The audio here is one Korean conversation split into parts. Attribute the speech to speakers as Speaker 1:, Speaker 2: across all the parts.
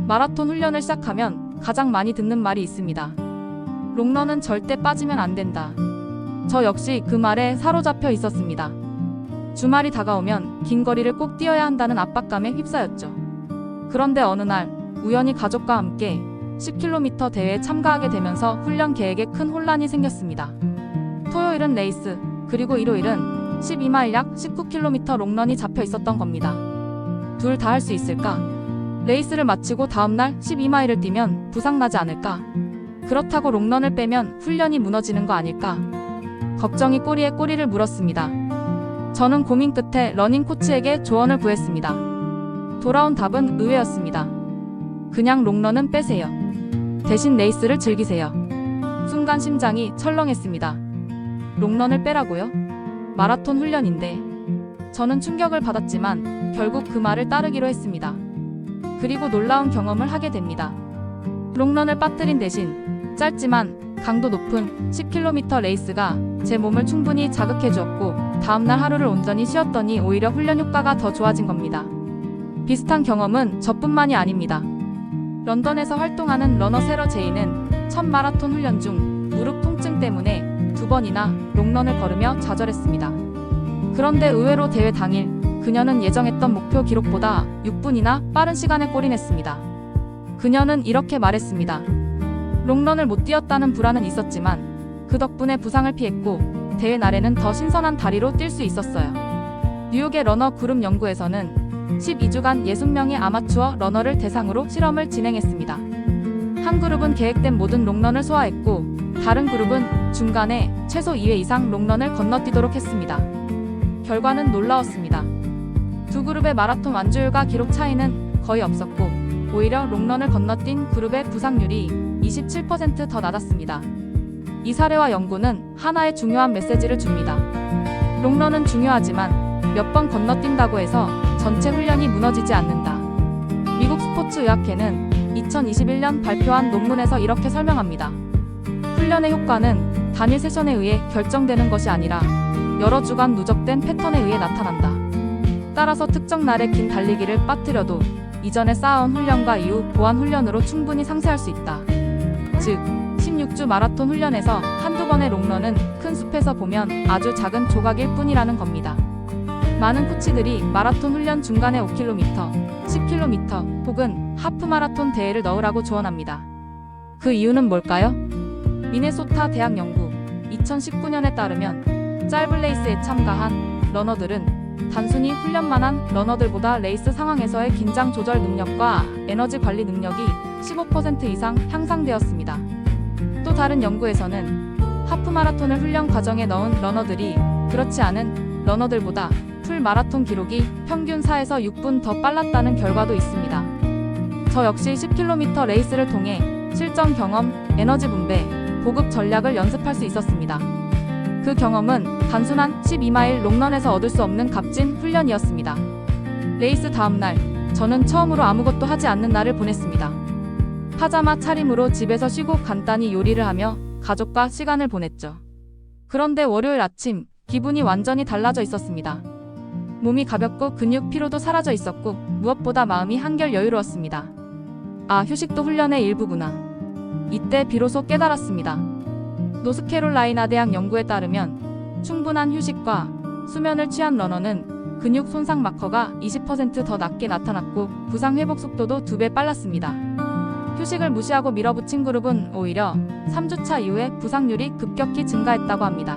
Speaker 1: 마라톤 훈련을 시작하면 가장 많이 듣는 말이 있습니다. 롱런은 절대 빠지면 안 된다. 저 역시 그 말에 사로잡혀 있었습니다. 주말이 다가오면 긴 거리를 꼭 뛰어야 한다는 압박감에 휩싸였죠. 그런데 어느 날 우연히 가족과 함께 10km 대회에 참가하게 되면서 훈련 계획에 큰 혼란이 생겼습니다. 토요일은 레이스, 그리고 일요일은 12마일 약 19km 롱런이 잡혀 있었던 겁니다. 둘 다 할 수 있을까? 레이스를 마치고 다음날 12마일을 뛰면 부상나지 않을까? 그렇다고 롱런을 빼면 훈련이 무너지는 거 아닐까? 걱정이 꼬리에 꼬리를 물었습니다. 저는 고민 끝에 러닝 코치에게 조언을 구했습니다. 돌아온 답은 의외였습니다. 그냥 롱런은 빼세요. 대신 레이스를 즐기세요. 순간 심장이 철렁했습니다. 롱런을 빼라고요? 마라톤 훈련인데. 저는 충격을 받았지만 결국 그 말을 따르기로 했습니다. 그리고 놀라운 경험을 하게 됩니다. 롱런을 빠뜨린 대신 짧지만 강도 높은 10km 레이스가 제 몸을 충분히 자극해 주었고, 다음날 하루를 온전히 쉬었더니 오히려 훈련 효과가 더 좋아진 겁니다. 비슷한 경험은 저뿐만이 아닙니다. 런던에서 활동하는 러너 세러 제이는 첫 마라톤 훈련 중 무릎 통증 때문에 2번이나 롱런을 걸으며 좌절했습니다. 그런데 의외로 대회 당일 그녀는 예정했던 목표 기록보다 6분이나 빠른 시간에 골인했습니다. 그녀는 이렇게 말했습니다. 롱런을 못 뛰었다는 불안은 있었지만 그 덕분에 부상을 피했고 대회 날에는 더 신선한 다리로 뛸 수 있었어요. 뉴욕의 러너 그룹 연구에서는 12주간 60명의 아마추어 러너를 대상으로 실험을 진행했습니다. 한 그룹은 계획된 모든 롱런을 소화했고, 다른 그룹은 중간에 최소 2회 이상 롱런을 건너뛰도록 했습니다. 결과는 놀라웠습니다. 두 그룹의 마라톤 완주율과 기록 차이는 거의 없었고, 오히려 롱런을 건너뛴 그룹의 부상률이 27% 더 낮았습니다. 이 사례와 연구는 하나의 중요한 메시지를 줍니다. 롱런은 중요하지만 몇 번 건너뛴다고 해서 전체 훈련이 무너지지 않는다. 미국 스포츠의학회는 2021년 발표한 논문에서 이렇게 설명합니다. 훈련의 효과는 단일 세션에 의해 결정되는 것이 아니라 여러 주간 누적된 패턴에 의해 나타난다. 따라서 특정 날의 긴 달리기를 빠뜨려도 이전에 쌓아온 훈련과 이후 보완 훈련으로 충분히 상쇄할 수 있다. 즉, 16주 마라톤 훈련에서 한두 번의 롱런은 큰 숲에서 보면 아주 작은 조각일 뿐이라는 겁니다. 많은 코치들이 마라톤 훈련 중간에 5km, 10km 혹은 하프 마라톤 대회를 넣으라고 조언합니다. 그 이유는 뭘까요? 미네소타 대학 연구 2019년에 따르면 짧은 레이스에 참가한 러너들은 단순히 훈련만 한 러너들보다 레이스 상황에서의 긴장 조절 능력과 에너지 관리 능력이 15% 이상 향상되었습니다. 또 다른 연구에서는 하프 마라톤을 훈련 과정에 넣은 러너들이 그렇지 않은 러너들보다 풀 마라톤 기록이 평균 4에서 6분 더 빨랐다는 결과도 있습니다. 저 역시 10km 레이스를 통해 실전 경험, 에너지 분배, 보급 전략을 연습할 수 있었습니다. 그 경험은 단순한 12마일 롱런에서 얻을 수 없는 값진 훈련이었습니다. 레이스 다음날, 저는 처음으로 아무것도 하지 않는 날을 보냈습니다. 파자마 차림으로 집에서 쉬고 간단히 요리를 하며 가족과 시간을 보냈죠. 그런데 월요일 아침, 기분이 완전히 달라져 있었습니다. 몸이 가볍고 근육 피로도 사라져 있었고, 무엇보다 마음이 한결 여유로웠습니다. 아, 휴식도 훈련의 일부구나. 이때 비로소 깨달았습니다. 노스캐롤라이나 대학 연구에 따르면 충분한 휴식과 수면을 취한 러너는 근육 손상 마커가 20% 더 낮게 나타났고, 부상 회복 속도도 2배 빨랐습니다. 휴식을 무시하고 밀어붙인 그룹은 오히려 3주차 이후에 부상률이 급격히 증가했다고 합니다.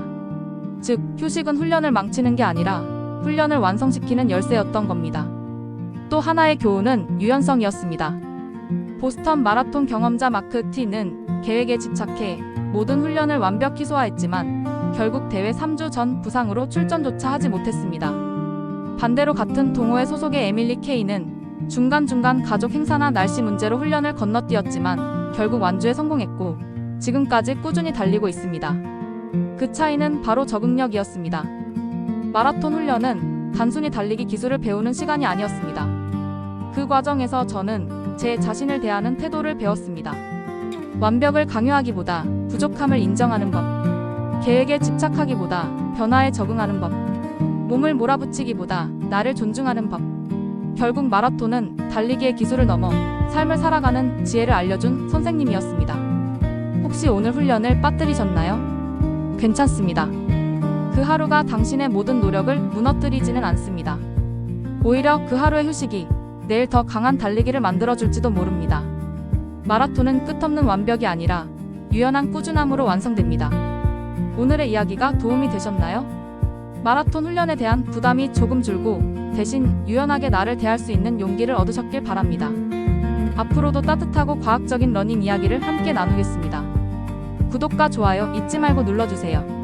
Speaker 1: 즉, 휴식은 훈련을 망치는 게 아니라 훈련을 완성시키는 열쇠였던 겁니다. 또 하나의 교훈은 유연성이었습니다. 보스턴 마라톤 경험자 마크 T는 계획에 집착해 모든 훈련을 완벽히 소화했지만 결국 대회 3주 전 부상으로 출전조차 하지 못했습니다. 반대로 같은 동호회 소속의 에밀리 K는 중간중간 가족 행사나 날씨 문제로 훈련을 건너뛰었지만 결국 완주에 성공했고 지금까지 꾸준히 달리고 있습니다. 그 차이는 바로 적응력이었습니다. 마라톤 훈련은 단순히 달리기 기술을 배우는 시간이 아니었습니다. 그 과정에서 저는 제 자신을 대하는 태도를 배웠습니다. 완벽을 강요하기보다 부족함을 인정하는 법, 계획에 집착하기보다 변화에 적응하는 법, 몸을 몰아붙이기보다 나를 존중하는 법. 결국 마라톤은 달리기의 기술을 넘어 삶을 살아가는 지혜를 알려준 선생님이었습니다. 혹시 오늘 훈련을 빠뜨리셨나요? 괜찮습니다. 그 하루가 당신의 모든 노력을 무너뜨리지는 않습니다. 오히려 그 하루의 휴식이 내일 더 강한 달리기를 만들어줄지도 모릅니다. 마라톤은 끝없는 완벽이 아니라 유연한 꾸준함으로 완성됩니다. 오늘의 이야기가 도움이 되셨나요? 마라톤 훈련에 대한 부담이 조금 줄고 대신 유연하게 나를 대할 수 있는 용기를 얻으셨길 바랍니다. 앞으로도 따뜻하고 과학적인 러닝 이야기를 함께 나누겠습니다. 구독과 좋아요 잊지 말고 눌러주세요.